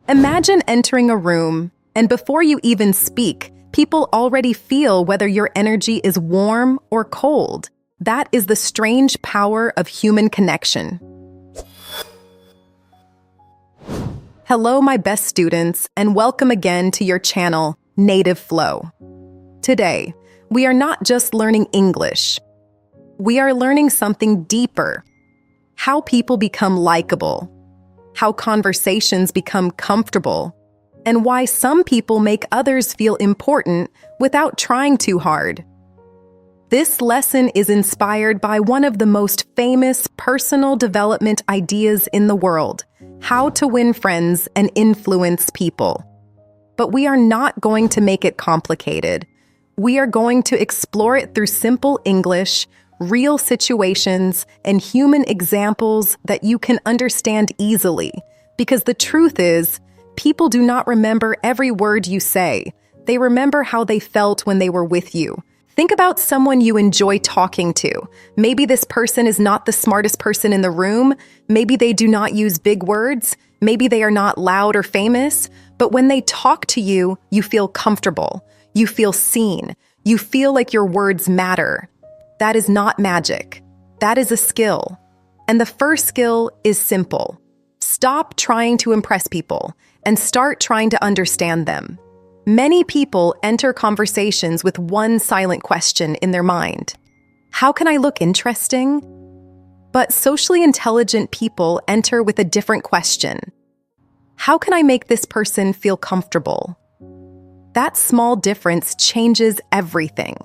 Imagine entering a room, and before you even speak, people already feel whether your energy is warm or cold. That is the strange power of human connection. Hello, my best students, and welcome again to your channel, Native Flow. Today, we are not just learning English. We are learning something deeper. How people become likable, how conversations become comfortable, and why some people make others feel important without trying too hard. This lesson is inspired by one of the most famous personal development ideas in the world, how to win friends and influence people. But we are not going to make it complicated. We are going to explore it through simple English, real situations, and human examples that you can understand easily. Because the truth is, people do not remember every word you say. They remember how they felt when they were with you. Think about someone you enjoy talking to. Maybe this person is not the smartest person in the room. Maybe they do not use big words. Maybe they are not loud or famous. But when they talk to you, you feel comfortable. You feel seen. You feel like your words matter. That is not magic. That is a skill. And the first skill is simple. Stop trying to impress people and start trying to understand them. Many people enter conversations with one silent question in their mind. How can I look interesting? But socially intelligent people enter with a different question. How can I make this person feel comfortable? That small difference changes everything.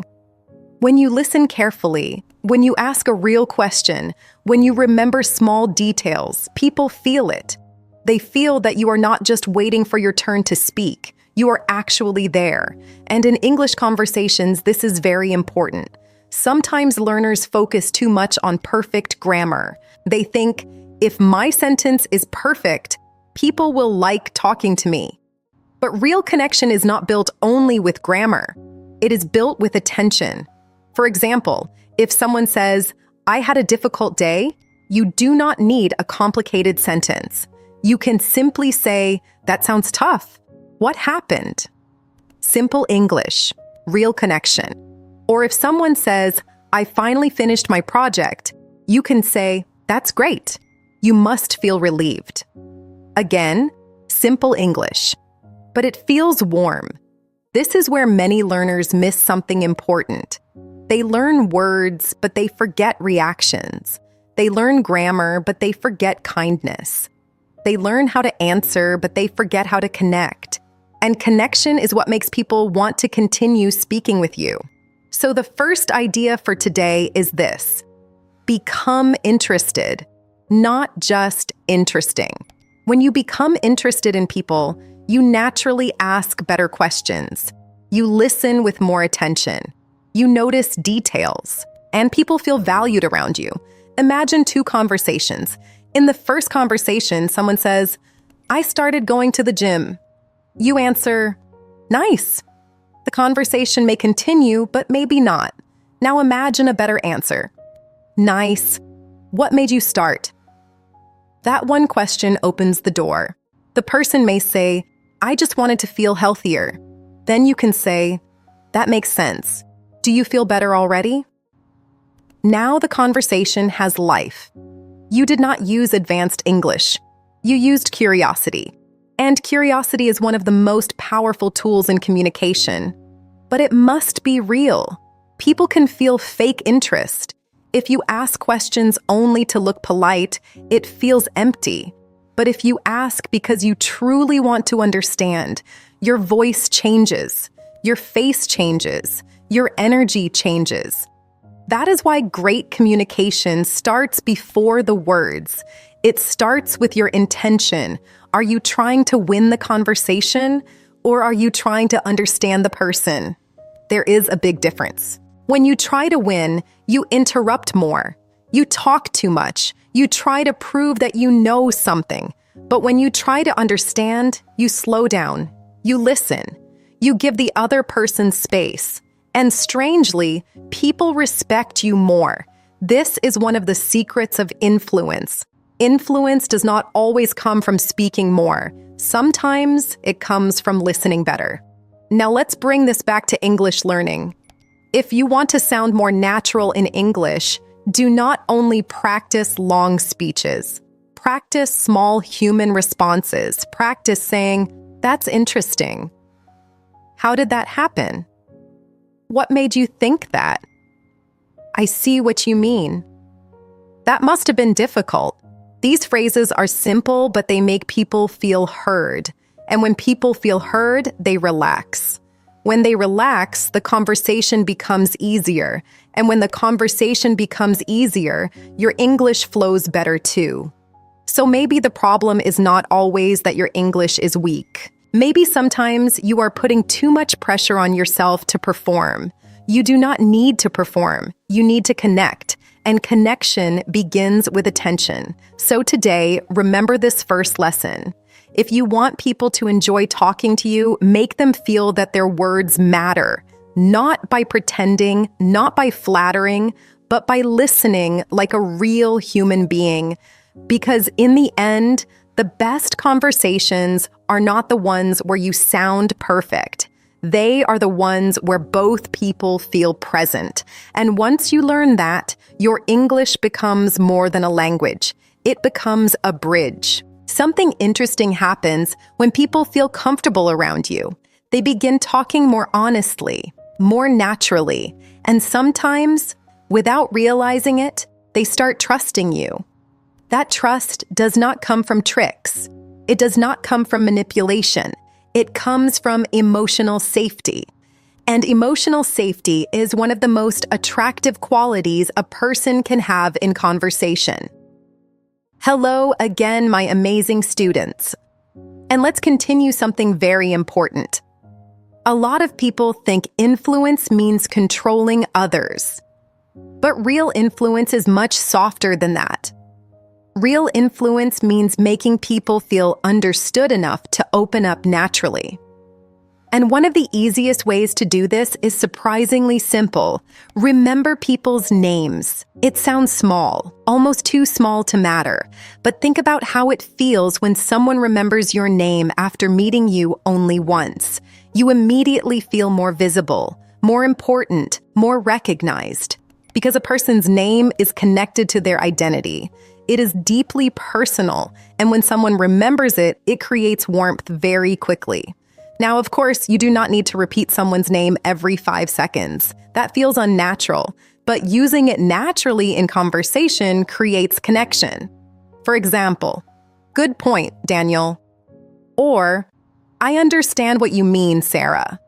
When you listen carefully, when you ask a real question, when you remember small details, people feel it. They feel that you are not just waiting for your turn to speak. You are actually there. And in English conversations, this is very important. Sometimes learners focus too much on perfect grammar. They think, if my sentence is perfect, people will like talking to me. But real connection is not built only with grammar. It is built with attention. For example, if someone says, I had a difficult day, you do not need a complicated sentence. You can simply say, that sounds tough. What happened? Simple English, real connection. Or if someone says, I finally finished my project, you can say, that's great. You must feel relieved. Again, simple English. But it feels warm. This is where many learners miss something important. They learn words, but they forget reactions. They learn grammar, but they forget kindness. They learn how to answer, but they forget how to connect. And connection is what makes people want to continue speaking with you. So the first idea for today is this: become interested, not just interesting. When you become interested in people, you naturally ask better questions. You listen with more attention. You notice details, and people feel valued around you. Imagine two conversations. In the first conversation, someone says, I started going to the gym. You answer, nice. The conversation may continue, but maybe not. Now imagine a better answer. Nice. What made you start? That one question opens the door. The person may say, I just wanted to feel healthier. Then you can say, that makes sense. Do you feel better already? Now the conversation has life. You did not use advanced English. You used curiosity. And curiosity is one of the most powerful tools in communication. But it must be real. People can feel fake interest. If you ask questions only to look polite, it feels empty. But if you ask because you truly want to understand, your voice changes, your face changes, your energy changes. That is why great communication starts before the words. It starts with your intention. Are you trying to win the conversation, or are you trying to understand the person? There is a big difference. When you try to win, you interrupt more. You talk too much. You try to prove that you know something. But when you try to understand, you slow down. You listen. You give the other person space. And strangely, people respect you more. This is one of the secrets of influence. Influence does not always come from speaking more. Sometimes it comes from listening better. Now let's bring this back to English learning. If you want to sound more natural in English, do not only practice long speeches. Practice small human responses. Practice saying, "That's interesting. How did that happen? What made you think that? I see what you mean. That must have been difficult." These phrases are simple, but they make people feel heard. And when people feel heard, they relax. When they relax, the conversation becomes easier. And when the conversation becomes easier, your English flows better too. So maybe the problem is not always that your English is weak. Maybe sometimes you are putting too much pressure on yourself to perform. You do not need to perform. You need to connect. And connection begins with attention. So today, remember this first lesson. If you want people to enjoy talking to you, make them feel that their words matter, not by pretending, not by flattering, but by listening like a real human being. Because in the end, the best conversations are not the ones where you sound perfect. They are the ones where both people feel present. And once you learn that, your English becomes more than a language. It becomes a bridge. Something interesting happens when people feel comfortable around you. They begin talking more honestly, more naturally, and sometimes, without realizing it, they start trusting you. That trust does not come from tricks. It does not come from manipulation. It comes from emotional safety. And emotional safety is one of the most attractive qualities a person can have in conversation. Hello again, my amazing students. And let's continue something very important. A lot of people think influence means controlling others. But real influence is much softer than that. Real influence means making people feel understood enough to open up naturally. And one of the easiest ways to do this is surprisingly simple. Remember people's names. It sounds small, almost too small to matter. But think about how it feels when someone remembers your name after meeting you only once. You immediately feel more visible, more important, more recognized. Because a person's name is connected to their identity. It is deeply personal, and when someone remembers it, it creates warmth very quickly. Now, of course, you do not need to repeat someone's name every 5 seconds. That feels unnatural, but using it naturally in conversation creates connection. For example, "Good point, Daniel." Or, "I understand what you mean, Sarah."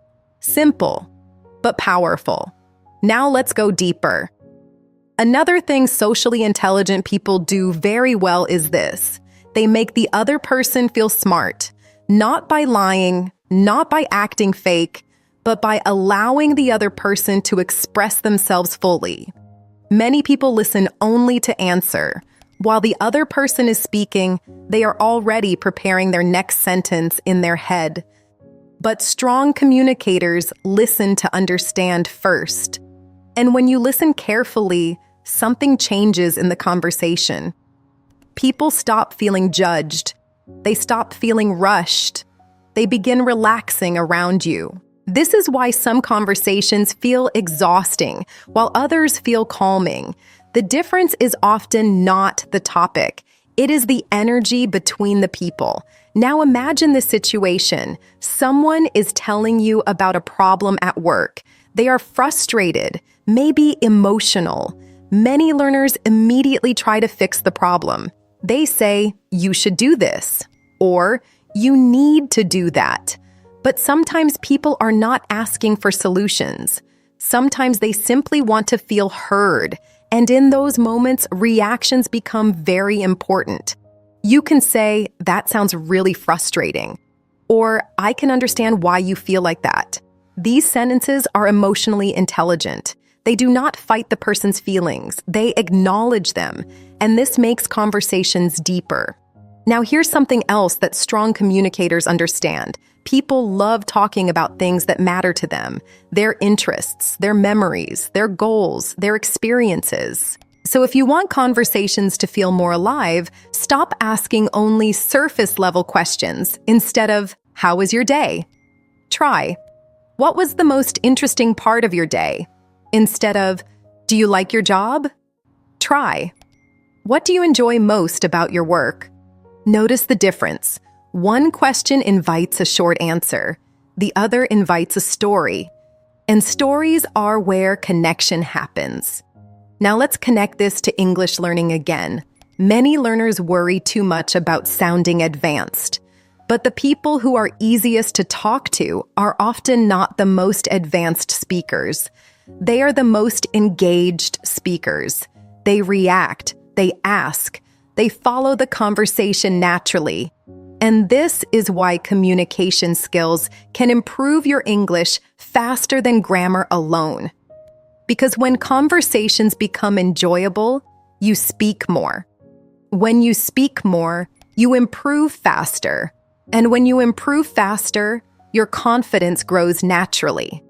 Simple, but powerful. Now let's go deeper. Another thing socially intelligent people do very well is this. They make the other person feel smart, not by lying, not by acting fake, but by allowing the other person to express themselves fully. Many people listen only to answer. While the other person is speaking, they are already preparing their next sentence in their head. But strong communicators listen to understand first. And when you listen carefully, something changes in the conversation. People stop feeling judged. They stop feeling rushed. They begin relaxing around you. This is why some conversations feel exhausting, while others feel calming. The difference is often not the topic. It is the energy between the people. Now imagine this situation. Someone is telling you about a problem at work. They are frustrated, maybe emotional. Many learners immediately try to fix the problem. They say, "You should do this," or "You need to do that." But sometimes people are not asking for solutions. Sometimes they simply want to feel heard. And in those moments, reactions become very important. You can say, "That sounds really frustrating," or "I can understand why you feel like that." These sentences are emotionally intelligent. They do not fight the person's feelings. They acknowledge them. And this makes conversations deeper. Now, here's something else that strong communicators understand. People love talking about things that matter to them, their interests, their memories, their goals, their experiences. So if you want conversations to feel more alive, stop asking only surface-level questions instead of, "How was your day?" Try, "What was the most interesting part of your day?" instead of, "Do you like your job?" Try, "What do you enjoy most about your work?" Notice the difference. One question invites a short answer. The other invites a story. And stories are where connection happens. Now let's connect this to English learning again. Many learners worry too much about sounding advanced. But the people who are easiest to talk to are often not the most advanced speakers. They are the most engaged speakers. They react, they ask, they follow the conversation naturally. And this is why communication skills can improve your English faster than grammar alone. Because when conversations become enjoyable, you speak more. When you speak more, you improve faster. And when you improve faster, your confidence grows naturally.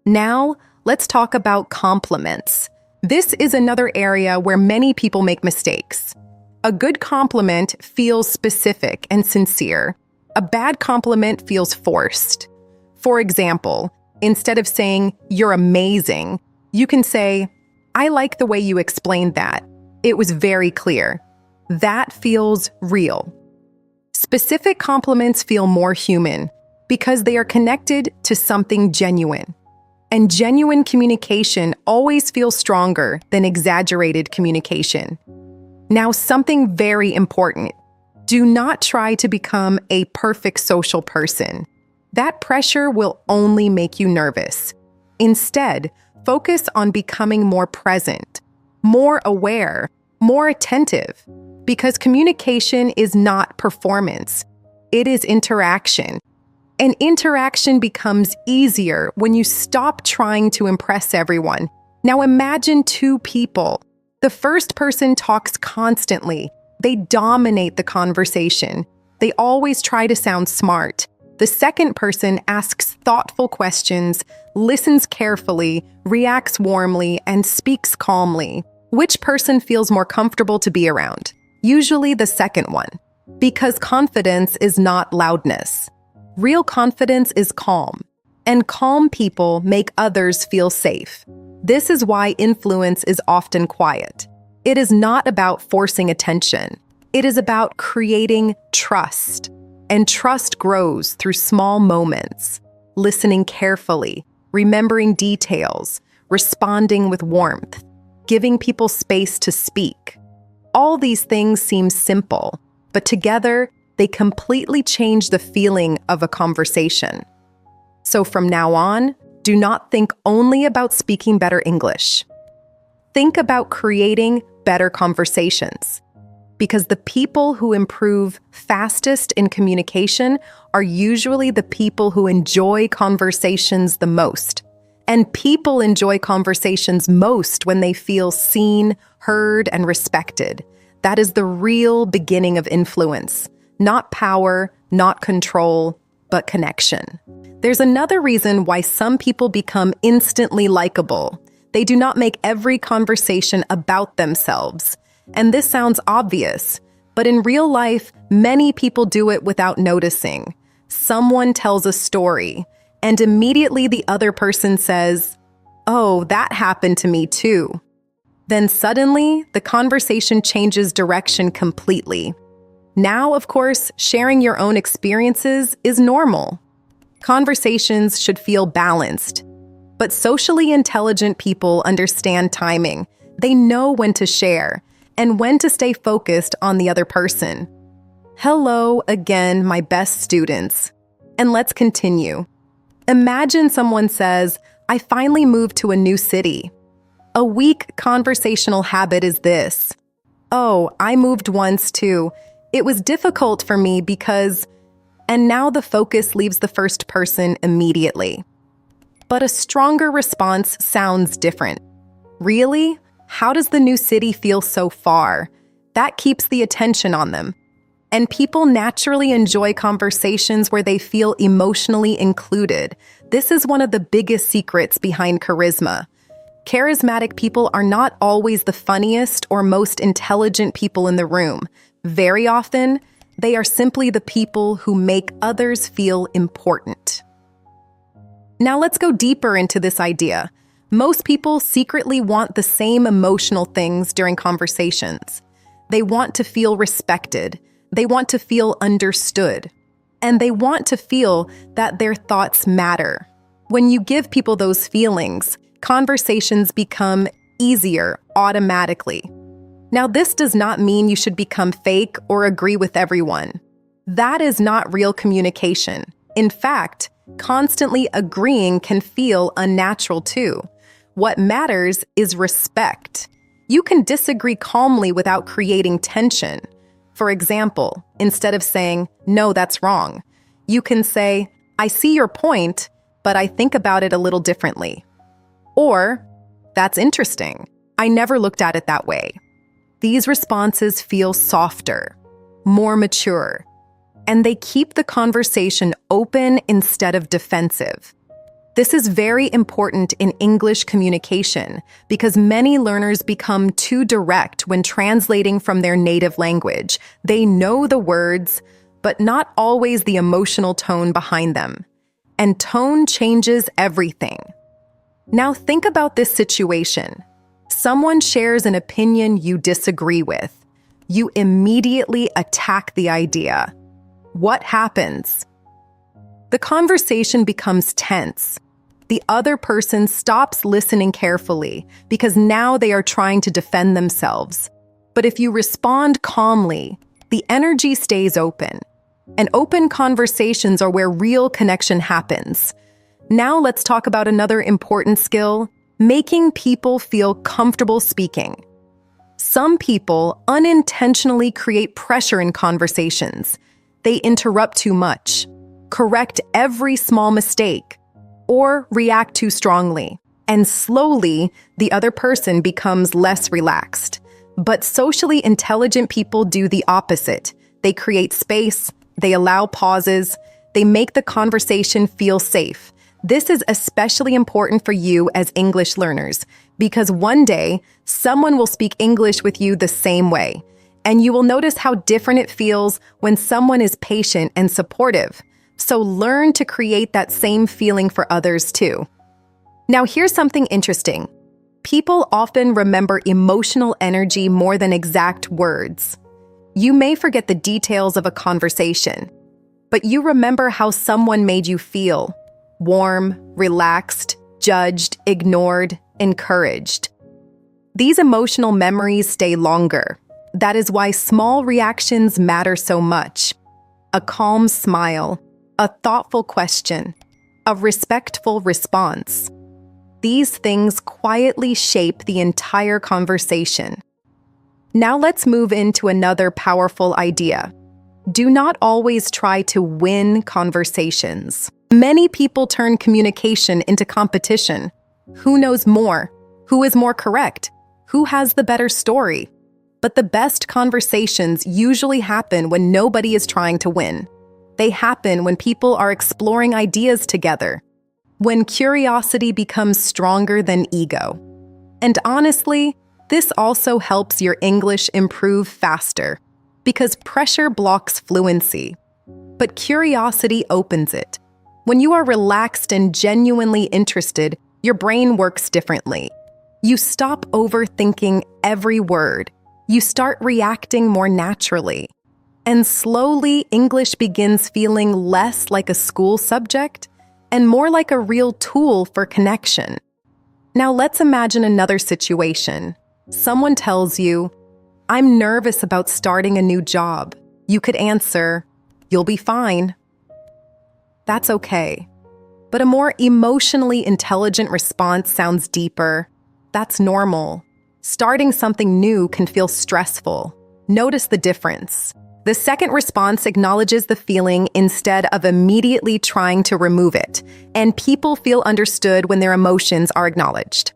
Now, let's talk about compliments. This is another area where many people make mistakes. A good compliment feels specific and sincere. A bad compliment feels forced. For example, instead of saying, "You're amazing," you can say, "I like the way you explained that. It was very clear." That feels real. Specific compliments feel more human because they are connected to something genuine. And genuine communication always feels stronger than exaggerated communication. Now, something very important. Do not try to become a perfect social person. That pressure will only make you nervous. Instead, focus on becoming more present, more aware, more attentive, because communication is not performance. It is interaction. And interaction becomes easier when you stop trying to impress everyone. Now imagine two people. The first person talks constantly. They dominate the conversation. They always try to sound smart. The second person asks thoughtful questions, listens carefully, reacts warmly, and speaks calmly. Which person feels more comfortable to be around? Usually the second one. Because confidence is not loudness. Real confidence is calm. And calm people make others feel safe. This is why influence is often quiet. It is not about forcing attention. It is about creating trust. And trust grows through small moments, listening carefully, remembering details, responding with warmth, giving people space to speak. All these things seem simple, but together, they completely change the feeling of a conversation. So from now on, do not think only about speaking better English. Think about creating better conversations. Because the people who improve fastest in communication are usually the people who enjoy conversations the most. And people enjoy conversations most when they feel seen, heard, and respected. That is the real beginning of influence. Not power, not control, but connection. There's another reason why some people become instantly likable. They do not make every conversation about themselves. And this sounds obvious, but in real life, many people do it without noticing. Someone tells a story, and immediately the other person says, "Oh, that happened to me too." Then suddenly, the conversation changes direction completely. Now, of course, sharing your own experiences is normal. Conversations should feel balanced. But socially intelligent people understand timing. They know when to share and when to stay focused on the other person. Hello again, my best students. And let's continue. Imagine someone says, "I finally moved to a new city." A weak conversational habit is this: "Oh, I moved once too. It was difficult for me because..." And now the focus leaves the first person immediately. But a stronger response sounds different. "Really? How does the new city feel so far?" That keeps the attention on them. And people naturally enjoy conversations where they feel emotionally included. This is one of the biggest secrets behind charisma. Charismatic people are not always the funniest or most intelligent people in the room. Very often, they are simply the people who make others feel important. Now let's go deeper into this idea. Most people secretly want the same emotional things during conversations. They want to feel respected. They want to feel understood. And they want to feel that their thoughts matter. When you give people those feelings, conversations become easier automatically. Now, this does not mean you should become fake or agree with everyone. That is not real communication. In fact, constantly agreeing can feel unnatural too. What matters is respect. You can disagree calmly without creating tension. For example, instead of saying, "No, that's wrong," you can say, "I see your point, but I think about it a little differently." Or, "That's interesting. I never looked at it that way." These responses feel softer, more mature, and they keep the conversation open instead of defensive. This is very important in English communication because many learners become too direct when translating from their native language. They know the words, but not always the emotional tone behind them. And tone changes everything. Now think about this situation. Someone shares an opinion you disagree with. You immediately attack the idea. What happens? The conversation becomes tense. The other person stops listening carefully because now they are trying to defend themselves. But if you respond calmly, the energy stays open. And open conversations are where real connection happens. Now let's talk about another important skill: making people feel comfortable speaking. Some people unintentionally create pressure in conversations. They interrupt too much, correct every small mistake, or react too strongly. And slowly, the other person becomes less relaxed. But socially intelligent people do the opposite. They create space, they allow pauses, they make the conversation feel safe. This is especially important for you as English learners, because one day, someone will speak English with you the same way. And you will notice how different it feels when someone is patient and supportive. So learn to create that same feeling for others too. Now here's something interesting. People often remember emotional energy more than exact words. You may forget the details of a conversation, but you remember how someone made you feel: warm, relaxed, judged, ignored, encouraged. These emotional memories stay longer. That is why small reactions matter so much. A calm smile, a thoughtful question, a respectful response. These things quietly shape the entire conversation. Now let's move into another powerful idea. Do not always try to win conversations. Many people turn communication into competition. Who knows more? Who is more correct? Who has the better story? But the best conversations usually happen when nobody is trying to win. They happen when people are exploring ideas together, when curiosity becomes stronger than ego. And honestly, this also helps your English improve faster, because pressure blocks fluency, but curiosity opens it. When you are relaxed and genuinely interested, your brain works differently. You stop overthinking every word. You start reacting more naturally. And slowly, English begins feeling less like a school subject and more like a real tool for connection. Now let's imagine another situation. Someone tells you, "I'm nervous about starting a new job." You could answer, "You'll be fine." That's okay. But a more emotionally intelligent response sounds deeper. That's normal. Starting something new can feel stressful. Notice the difference. The second response acknowledges the feeling instead of immediately trying to remove it, and people feel understood when their emotions are acknowledged.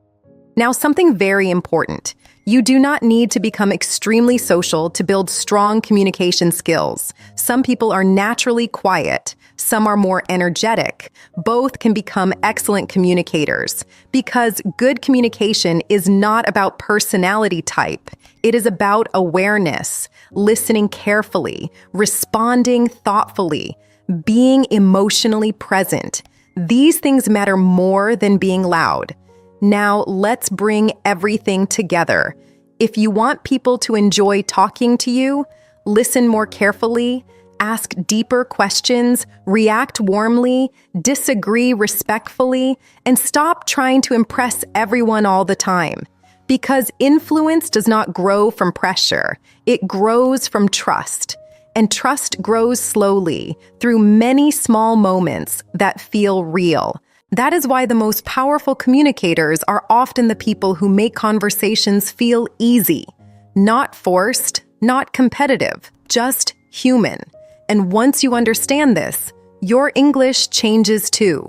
Now, something very important. You do not need to become extremely social to build strong communication skills. Some people are naturally quiet, Some are more energetic. Both can become excellent communicators because good communication is not about personality type. It is about awareness, listening carefully, responding thoughtfully, being emotionally present. These things matter more than being loud. Now, let's bring everything together. If you want people to enjoy talking to you, listen more carefully, ask deeper questions, react warmly, disagree respectfully, and stop trying to impress everyone all the time. Because influence does not grow from pressure, it grows from trust. And trust grows slowly through many small moments that feel real. That is why the most powerful communicators are often the people who make conversations feel easy, not forced, not competitive, just human. And once you understand this, your English changes too.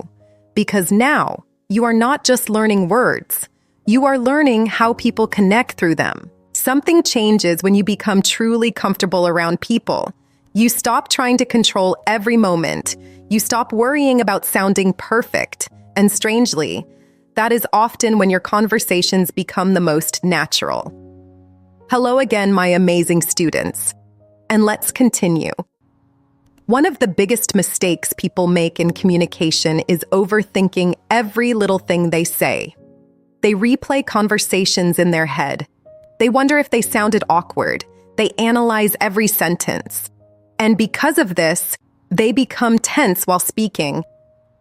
Because now, you are not just learning words, you are learning how people connect through them. Something changes when you become truly comfortable around people. You stop trying to control every moment. You stop worrying about sounding perfect. And strangely, that is often when your conversations become the most natural. Hello again, my amazing students. And let's continue. One of the biggest mistakes people make in communication is overthinking every little thing they say. They replay conversations in their head. They wonder if they sounded awkward. They analyze every sentence. And because of this, they become tense while speaking.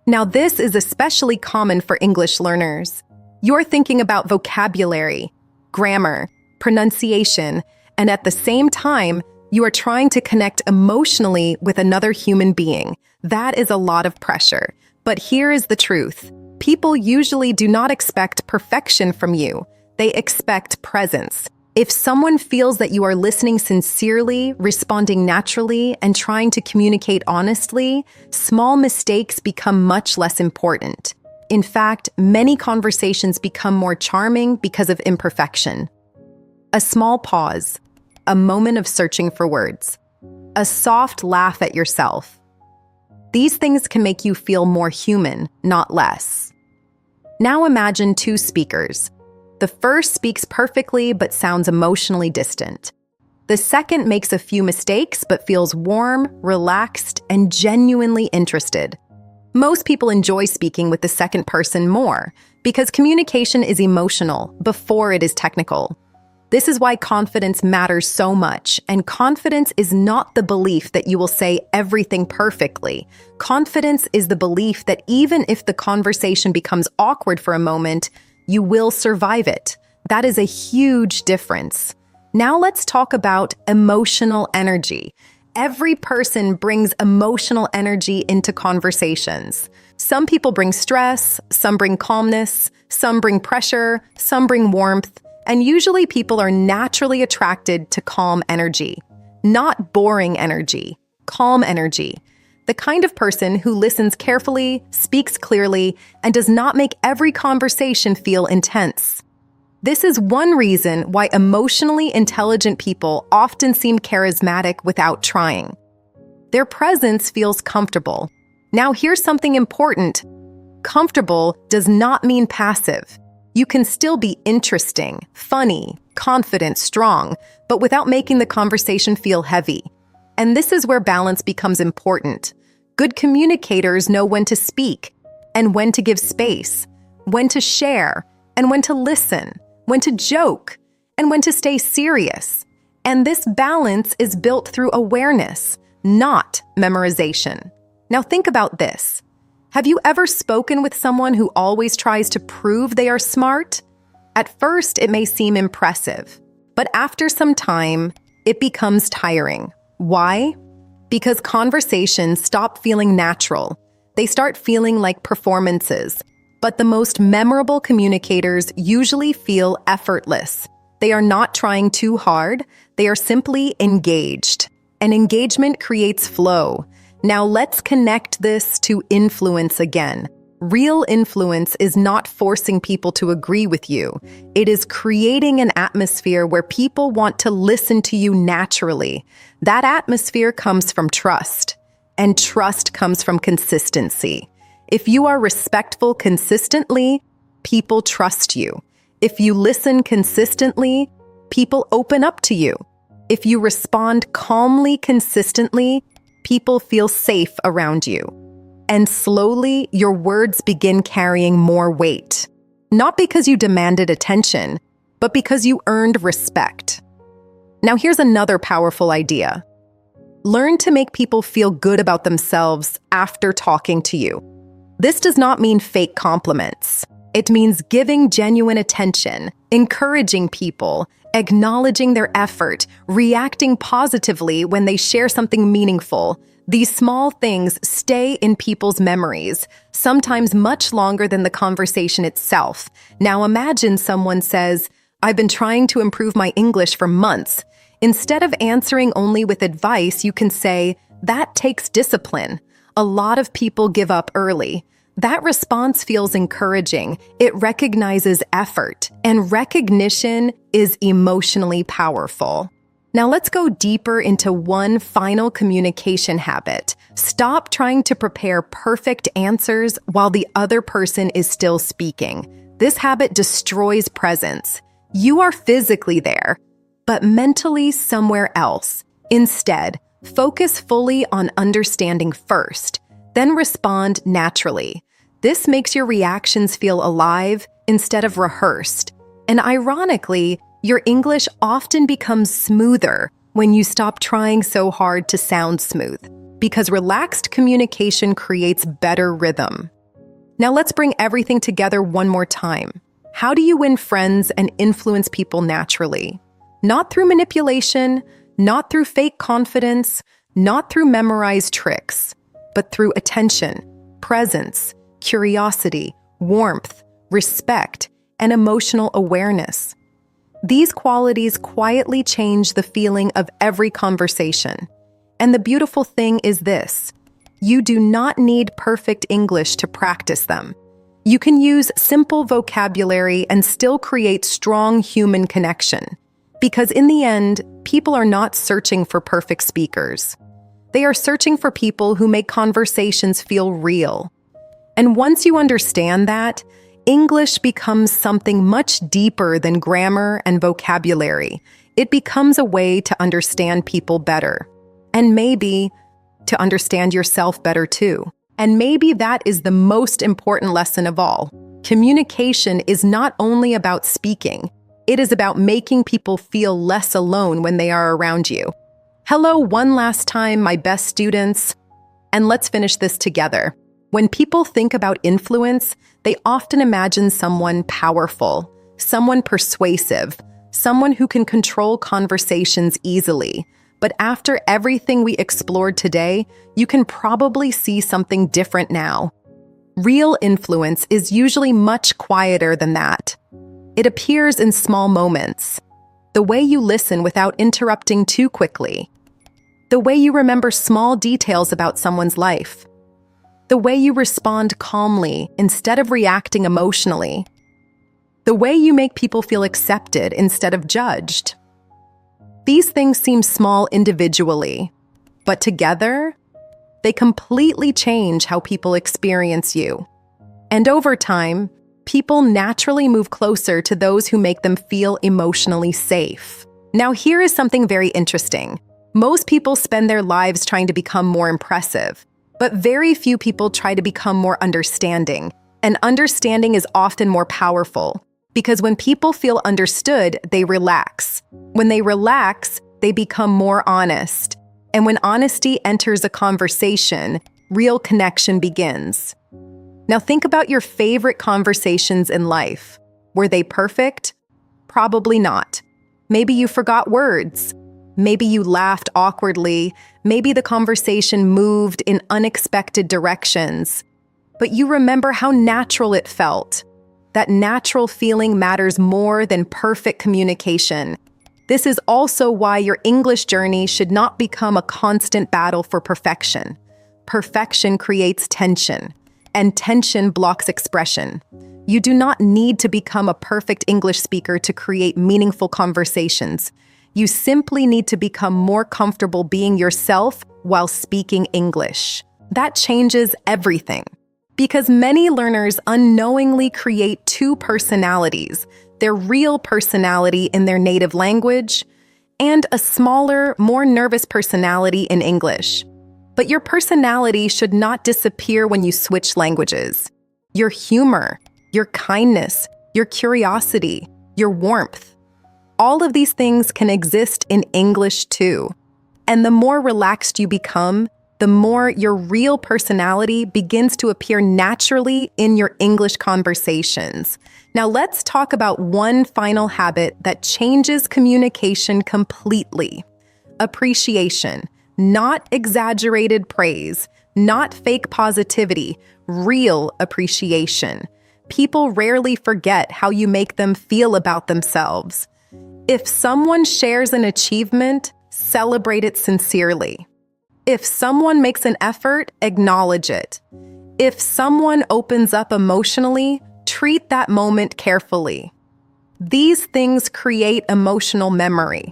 Now, this is especially common for English learners. You're thinking about vocabulary, grammar, pronunciation, and at the same time, you are trying to connect emotionally with another human being. That is a lot of pressure. But here is the truth. People usually do not expect perfection from you. They expect presence. If someone feels that you are listening sincerely, responding naturally, and trying to communicate honestly, small mistakes become much less important. In fact, many conversations become more charming because of imperfection. A small pause, a moment of searching for words, a soft laugh at yourself. These things can make you feel more human, not less. Now imagine two speakers. The first speaks perfectly but sounds emotionally distant. The second makes a few mistakes but feels warm, relaxed, and genuinely interested. Most people enjoy speaking with the second person more because communication is emotional before it is technical. This is why confidence matters so much, and confidence is not the belief that you will say everything perfectly. Confidence is the belief that even if the conversation becomes awkward for a moment, you will survive it. That is a huge difference. Now let's talk about emotional energy. Every person brings emotional energy into conversations. Some people bring stress, some bring calmness, some bring pressure, some bring warmth, and usually people are naturally attracted to calm energy. Not boring energy, calm energy. The kind of person who listens carefully, speaks clearly, and does not make every conversation feel intense. This is one reason why emotionally intelligent people often seem charismatic without trying. Their presence feels comfortable. Now here's something important. Comfortable does not mean passive. You can still be interesting, funny, confident, strong, but without making the conversation feel heavy. And this is where balance becomes important. Good communicators know when to speak, and when to give space, when to share, and when to listen, when to joke, and when to stay serious. And this balance is built through awareness, not memorization. Now think about this. Have you ever spoken with someone who always tries to prove they are smart? At first, it may seem impressive, but after some time, it becomes tiring. Why? Because conversations stop feeling natural. They start feeling like performances. But the most memorable communicators usually feel effortless. They are not trying too hard. They are simply engaged. And engagement creates flow. Now let's connect this to influence again. Real influence is not forcing people to agree with you. It is creating an atmosphere where people want to listen to you naturally. That atmosphere comes from trust. And trust comes from consistency. If you are respectful consistently, people trust you. If you listen consistently, people open up to you. If you respond calmly consistently, people feel safe around you. And slowly, your words begin carrying more weight. Not because you demanded attention, but because you earned respect. Now here's another powerful idea. Learn to make people feel good about themselves after talking to you. This does not mean fake compliments. It means giving genuine attention, encouraging people, acknowledging their effort, reacting positively when they share something meaningful. These small things stay in people's memories, sometimes much longer than the conversation itself. Now imagine someone says, "I've been trying to improve my English for months." Instead of answering only with advice, you can say, "That takes discipline. A lot of people give up early." That response feels encouraging. It recognizes effort, and recognition is emotionally powerful. Now let's go deeper into one final communication habit. Stop trying to prepare perfect answers while the other person is still speaking. This habit destroys presence. You are physically there, but mentally somewhere else. Instead, focus fully on understanding first, then respond naturally. This makes your reactions feel alive instead of rehearsed. And ironically, your English often becomes smoother when you stop trying so hard to sound smooth, because relaxed communication creates better rhythm. Now let's bring everything together one more time. How do you win friends and influence people naturally? Not through manipulation, not through fake confidence, not through memorized tricks, but through attention, presence, curiosity, warmth, respect, and emotional awareness. These qualities quietly change the feeling of every conversation. And the beautiful thing is this: you do not need perfect English to practice them. You can use simple vocabulary and still create strong human connection. Because in the end, people are not searching for perfect speakers. They are searching for people who make conversations feel real. And once you understand that, English becomes something much deeper than grammar and vocabulary. It becomes a way to understand people better. And maybe to understand yourself better too. And maybe that is the most important lesson of all. Communication is not only about speaking. It is about making people feel less alone when they are around you. Hello one last time, my best students. And let's finish this together. When people think about influence, they often imagine someone powerful, someone persuasive, someone who can control conversations easily. But after everything we explored today, you can probably see something different now. Real influence is usually much quieter than that. It appears in small moments. The way you listen without interrupting too quickly. The way you remember small details about someone's life. The way you respond calmly instead of reacting emotionally. The way you make people feel accepted instead of judged. These things seem small individually, but together, they completely change how people experience you. And over time, people naturally move closer to those who make them feel emotionally safe. Now, here is something very interesting. Most people spend their lives trying to become more impressive, but very few people try to become more understanding. And understanding is often more powerful, because when people feel understood, they relax. When they relax, they become more honest. And when honesty enters a conversation, real connection begins. Now think about your favorite conversations in life. Were they perfect? Probably not. Maybe you forgot words. Maybe you laughed awkwardly. Maybe the conversation moved in unexpected directions. But you remember how natural it felt. That natural feeling matters more than perfect communication. This is also why your English journey should not become a constant battle for perfection. Perfection creates tension, and tension blocks expression. You do not need to become a perfect English speaker to create meaningful conversations. You simply need to become more comfortable being yourself while speaking English. That changes everything. Because many learners unknowingly create two personalities, their real personality in their native language, and a smaller, more nervous personality in English. But your personality should not disappear when you switch languages. Your humor, your kindness, your curiosity, your warmth. All of these things can exist in English too. And the more relaxed you become, the more your real personality begins to appear naturally in your English conversations. Now let's talk about one final habit that changes communication completely. Appreciation, not exaggerated praise, not fake positivity, real appreciation. People rarely forget how you make them feel about themselves. If someone shares an achievement, celebrate it sincerely. If someone makes an effort, acknowledge it. If someone opens up emotionally, treat that moment carefully. These things create emotional memory,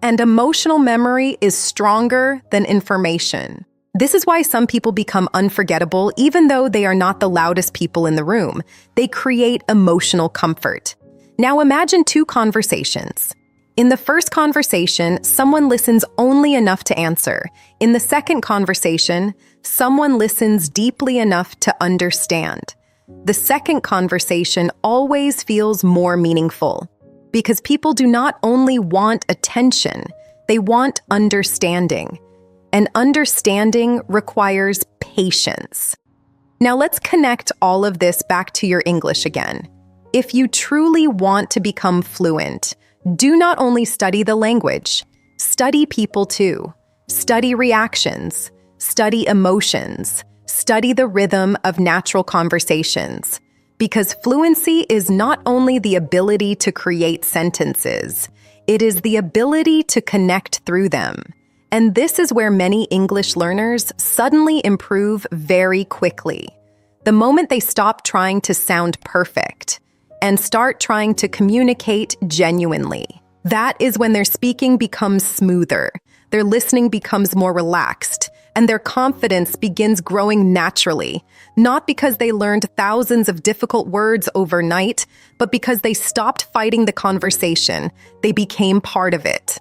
and emotional memory is stronger than information. This is why some people become unforgettable even though they are not the loudest people in the room. They create emotional comfort. Now imagine two conversations. In the first conversation, someone listens only enough to answer. In the second conversation, someone listens deeply enough to understand. The second conversation always feels more meaningful because people do not only want attention, they want understanding. And understanding requires patience. Now let's connect all of this back to your English again. If you truly want to become fluent, do not only study the language, study people too. Study reactions, study emotions, study the rhythm of natural conversations. Because fluency is not only the ability to create sentences, it is the ability to connect through them. And this is where many English learners suddenly improve very quickly. The moment they stop trying to sound perfect and start trying to communicate genuinely. That is when their speaking becomes smoother, their listening becomes more relaxed, and their confidence begins growing naturally, not because they learned thousands of difficult words overnight, but because they stopped fighting the conversation. They became part of it.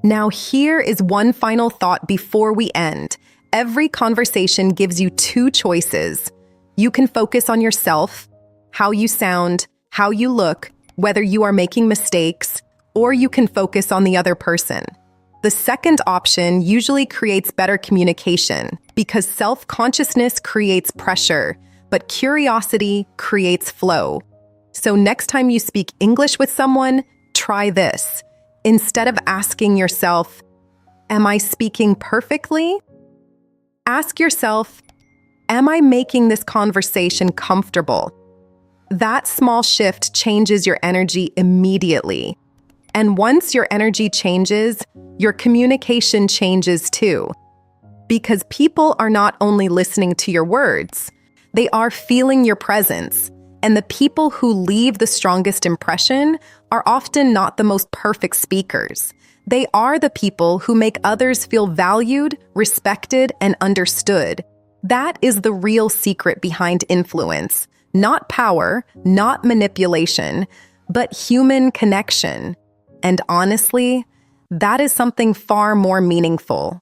Now here is one final thought before we end. Every conversation gives you two choices. You can focus on yourself, how you sound, how you look, whether you are making mistakes, or you can focus on the other person. The second option usually creates better communication because self-consciousness creates pressure, but curiosity creates flow. So next time you speak English with someone, try this. Instead of asking yourself, "Am I speaking perfectly?" Ask yourself, "Am I making this conversation comfortable?" That small shift changes your energy immediately. And once your energy changes, your communication changes too. Because people are not only listening to your words, they are feeling your presence. And the people who leave the strongest impression are often not the most perfect speakers. They are the people who make others feel valued, respected, and understood. That is the real secret behind influence. Not power, not manipulation, but human connection. And honestly, that is something far more meaningful.